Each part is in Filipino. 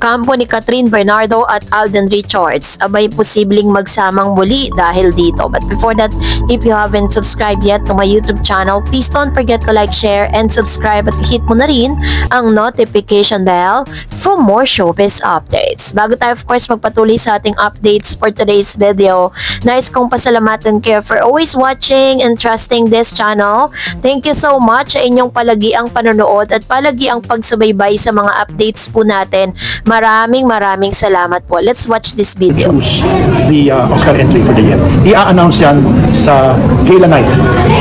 kampo ni Catherine Bernardo at Alden Richards abay posibleng magsamang muli dahil dito. But before that, if you haven't subscribed yet to my YouTube channel, please don't forget to like, share, and subscribe at hit mo na rin ang notification bell for more showbiz updates. Bago tayo of course magpatuloy sa ating updates for today's video, nais kong pasalamatan kayo for always watching and trusting this channel. Thank you so much sa inyong palagiang panonood at palagiang pagsubaybay sa mga updates po natin. Maraming salamat po. Let's watch this video. Choose the Oscar entry for the year. I-announce yan sa Gala Night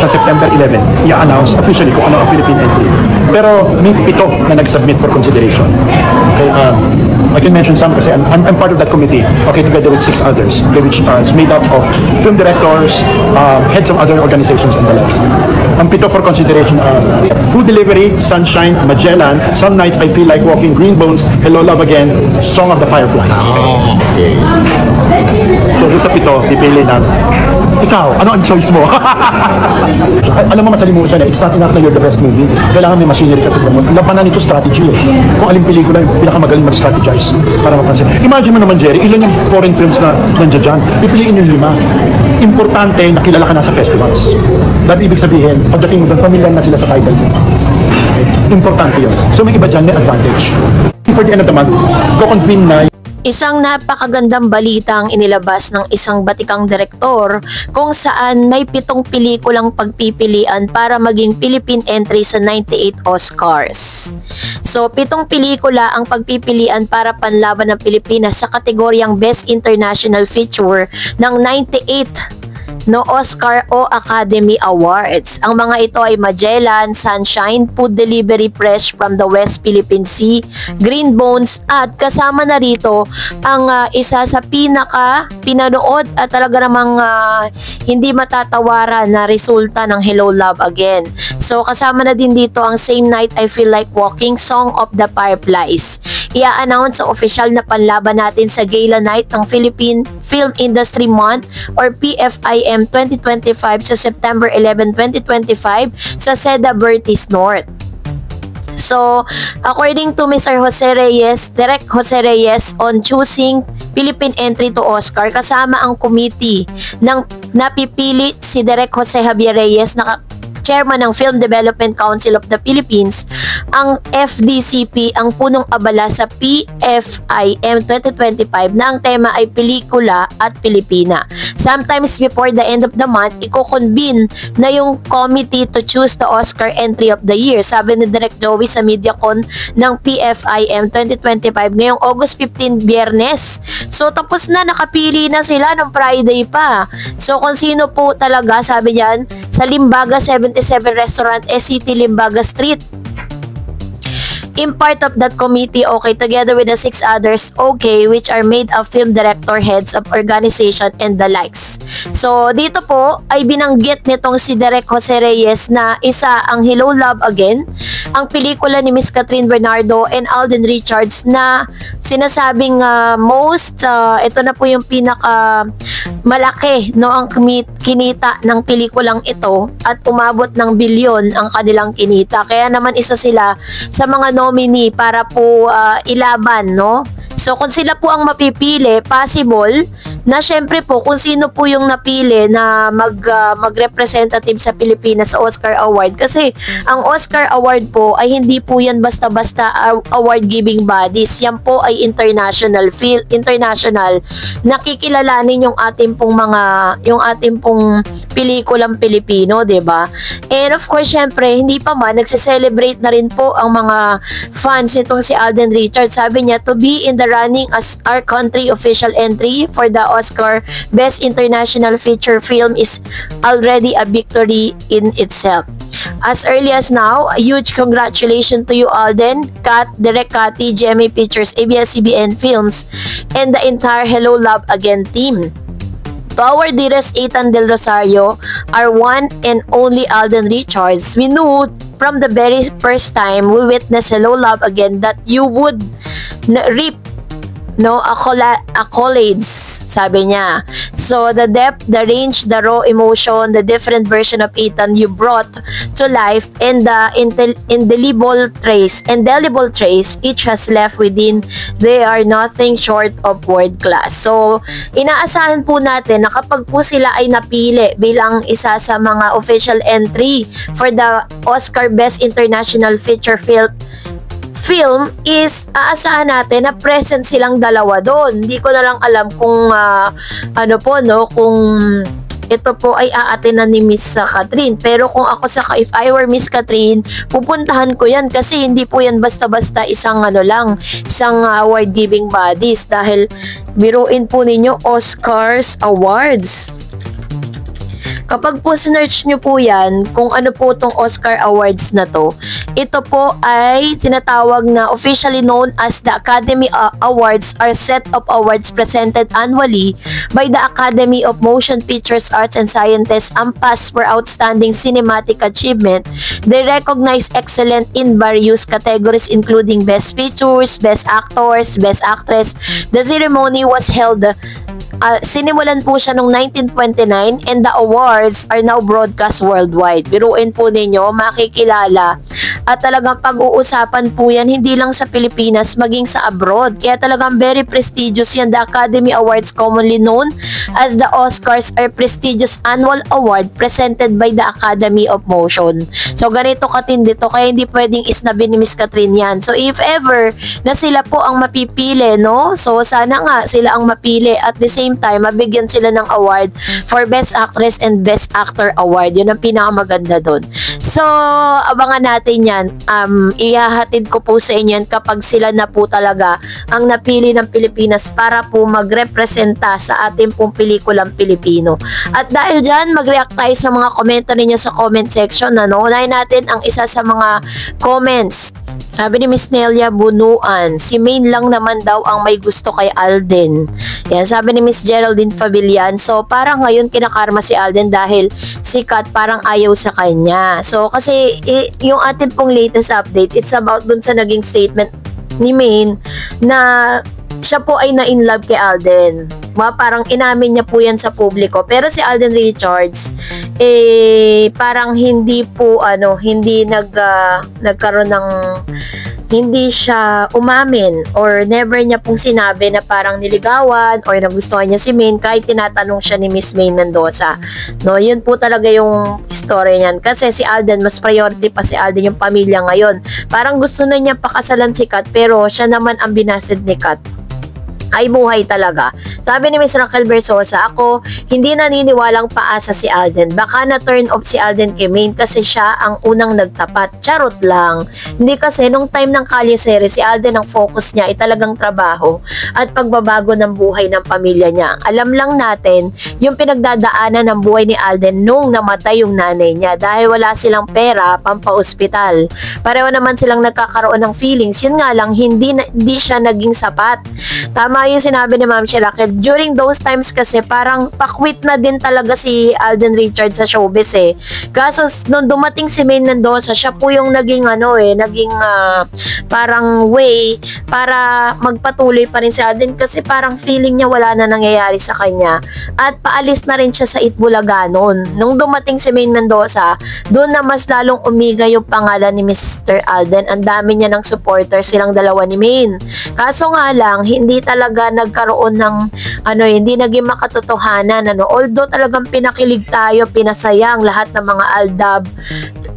sa September 11. I-announce officially kung ano ang Philippine entry. Pero may 7 na nag-submit for consideration. Okay, I can mention some kasi I'm part of that committee, okay, together with 6 others, okay, which is made up of film directors, heads of other organizations and the likes. Ang 7 for consideration are Food Delivery, Sunshine, Magellan, Some Nights I Feel Like Walking, Green Bones, Hello Love Again, Song of the Fireflies. Okay. So doon sa 7, pipili na, ikaw, ano ang choice mo? Alam mo, masalimutan siya na, it's not enough na you're the best movie. Kailangan may machinery ka to promote. Ang labanan nito strategy eh. Kung aling pelikula yung pinakamagaling mag-strategize para mapansin. Imagine mo naman, Jerry, ilan yung foreign films na nandiyan dyan? Pipiliin yung 5. Importante, nakilala ka na sa festivals. Dahil ibig sabihin, pagdating mo doon, pamilyar na sila sa title mo. Importante yun. So may iba dyan, may advantage. For the end of the month, ko-convene na Isang napakagandang balita ang inilabas ng isang batikang direktor kung saan may 7 pelikulang pagpipilian para maging Philippine entry sa 98 Oscars. So, 7 pelikula ang pagpipilian para panlaban ng Pilipinas sa kategoryang Best International Feature ng 98 Oscar o Academy Awards. Ang mga ito ay Magellan, Sunshine, Food Delivery Fresh from the West Philippine Sea, Green Bones, at kasama na rito ang isa sa pinanood at talaga namang hindi matatawaran na resulta ng Hello Love Again. So kasama na din dito ang Same Night I Feel Like Walking, Song of the Fireflies. I-announce ang official na panlaban natin sa Gala Night ng Philippine Film Industry Month or PFIM 2025 sa September 11, 2025 sa Seda Vertis North. So, according to Mr. Direk Jose Reyes on choosing Philippine entry to Oscar, kasama ang committee ng napipili si Direk Jose Javier Reyes na chairman ng Film Development Council of the Philippines, ang FDCP ang punong abala sa PFIM 2025 na ang tema ay pelikula at Pilipina. Sometimes before the end of the month, iko-convene na yung committee to choose the Oscar entry of the year. Sabi ni Direk Joey sa MediaCon ng PFIM 2025 ngayong August 15, Biyernes. So tapos na, nakapili na sila ng Friday pa. So kung sino po talaga, sabi niyan, sa Limbaga 77 Restaurant, SCT Limbaga Street. In part of that committee, okay, together with the 6 others, okay, which are made of film director, heads of organization, and the likes. So, dito po ay binanggit nitong si Direk Jose Reyes na isa ang Hello Love Again, ang pelikula ni Miss Catherine Bernardo and Alden Richards na sinasabing ito na po yung pinaka malaki no ang kinita ng pelikulang ito at umabot ng bilyon ang kanilang kinita. Kaya naman isa sila sa mga nominee para po ilaban, no? So kung sila po ang mapipili, possible na syempre po kung sino po yung napili na mag-representative sa Pilipinas sa Oscar Award, kasi ang Oscar Award po ay hindi po yan basta-basta award giving bodies. Yan po ay international nakikilalanin yung ating pong pelikulang Pilipino, 'di ba? And of course syempre hindi pa man nagse-celebrate na rin po ang mga fans nitong si Alden Richards. Sabi niya, to be in the running as our country official entry for the Oscar Best International Feature Film is already a victory in itself. As early as now, a huge congratulations to you, Alden, Kat, Direk Cathy, GMA Pictures, ABS-CBN Films, and the entire Hello Love Again team. To our dearest Ethan Del Rosario, our one and only Alden Richards, we knew from the very first time we witnessed Hello Love Again that you would reap accolades sabi niya. So, the depth, the range, the raw emotion, the different version of Ethan you brought to life, and the indelible trace each has left within, they are nothing short of world class. So, inaasahan po natin na kapag po sila ay napili bilang isa sa mga official entry for the Oscar Best International Feature Film is aasahan natin na present silang dalawa doon. Hindi ko na lang alam kung kung ito po ay aatenan ni Miss Catherine. Pero kung ako if I were Miss Catherine, pupuntahan ko yan kasi hindi po yan basta-basta isang award giving bodies, dahil biruin po ninyo Oscars Awards. Kapag po sinearch nyo po yan, kung ano po itong Oscar Awards na to, ito po ay tinatawag na officially known as the Academy Awards, are set of awards presented annually by the Academy of Motion Pictures Arts and Sciences, AMPAS, for outstanding cinematic achievement. They recognize excellence in various categories including Best Pictures, Best Actors, Best Actress. The ceremony was held sinimulan po siya noong 1929 and the awards are now broadcast worldwide. Biruin po ninyo, makikilala at talagang pag-uusapan po yan hindi lang sa Pilipinas, maging sa abroad. Kaya talagang very prestigious yan. The Academy Awards, commonly known as the Oscars, are prestigious annual award presented by the Academy of Motion. So ganito katindi to, kaya hindi pwedeng isnabi ni Miss Catherine yan. So if ever na sila po ang mapipili, no? So sana nga sila ang mapili, at the same time mabigyan sila ng award for Best Actress and Best Actor Award. Yun ang pinakamaganda doon. So abangan natin yan. Ihahatid ko po sa inyo yan kapag sila na po talaga ang napili ng Pilipinas para po magrepresenta sa ating pong pelikulang Pilipino. At dahil dyan, mag-react tayo sa mga komento ninyo sa comment section. Unahin natin ang isa sa mga comments. Sabi ni Miss Nelia Bunuan, si Maine lang naman daw ang may gusto kay Alden. Yan, sabi ni Miss Geraldine Favillan, so parang ngayon kinakarma si Alden dahil si Kat parang ayaw sa kanya. So kasi yung ating pong latest updates, it's about dun sa naging statement ni Maine na siya po ay na-inlove kay Alden. Parang inamin niya po yan sa publiko. Pero si Alden Richards, parang hindi po, hindi nagkaroon ng, hindi siya umamin or never niya pong sinabi na parang niligawan or nagustuhan niya si Maine kahit tinatanong siya ni Miss Maine Mendoza. No, yun po talaga yung story niyan. Kasi si Alden, mas priority pa si Alden yung pamilya ngayon. Parang gusto na niya pakasalan si Kat, pero siya naman ang binasid ni Kat. Ay buhay talaga. Sabi ni Miss Raquel Bersosa, ako hindi naniniwalang paasa si Alden. Baka na-turn off si Alden kay Maine kasi siya ang unang nagtapat. Charot lang. Hindi kasi nung time ng Kalye series, si Alden ang focus niya ay talagang trabaho at pagbabago ng buhay ng pamilya niya. Alam lang natin yung pinagdadaanan ng buhay ni Alden nung namatay yung nanay niya dahil wala silang pera pampa-ospital. Pareho naman silang nagkakaroon ng feelings. Yun nga lang, hindi siya naging sapat. Tama yung sinabi ni Ma'am Raquel. During those times kasi parang pakwit na din talaga si Alden Richards sa showbiz Kaso nung dumating si Maine Mendoza, siya po yung naging parang way para magpatuloy pa rin si Alden kasi parang feeling niya wala na nangyayari sa kanya. At paalis na rin siya sa Itbulaga noon. Nung dumating si Maine Mendoza, doon na mas lalong umiga yung pangalan ni Mr. Alden. Ang dami niya ng supporters, silang dalawa ni Maine. Kaso nga lang, hindi talaga nagkaroon ng hindi naging makatotohanan although talagang pinakilig tayo, pinasayang lahat ng mga aldab,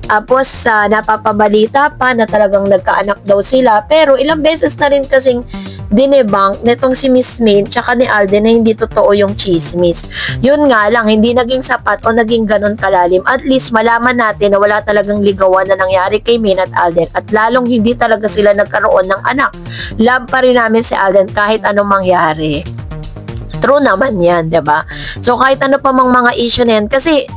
tapos napapabalita pa na talagang nagkaanak daw sila, pero ilang beses na rin kasing dinebunk netong si Miss Maine tsaka ni Alden na hindi totoo yung chismis. Yun nga lang, hindi naging sapat o naging ganun kalalim. At least malaman natin na wala talagang ligawan na nangyari kay Maine at Alden, at lalong hindi talaga sila nagkaroon ng anak. Love pa rin namin si Alden kahit anong mangyari. True naman yan, diba? So kahit ano pa mga issue na yan, kasi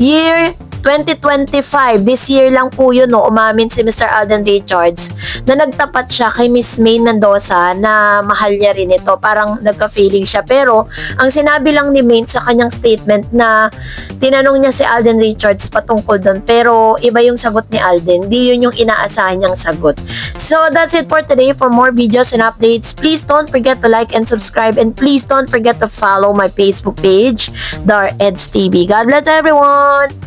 year 2025, this year lang po yun, no, umamin si Mr. Alden Richards na nagtapat siya kay Miss Maine Mendoza na mahal niya rin ito. Parang nagka-feeling siya. Pero, ang sinabi lang ni Maine sa kanyang statement na tinanong niya si Alden Richards patungkol doon. Pero, iba yung sagot ni Alden. Di yun yung inaasahan niyang sagot. So, that's it for today. For more videos and updates, please don't forget to like and subscribe. And please don't forget to follow my Facebook page, Dar Eds TV. God bless everyone!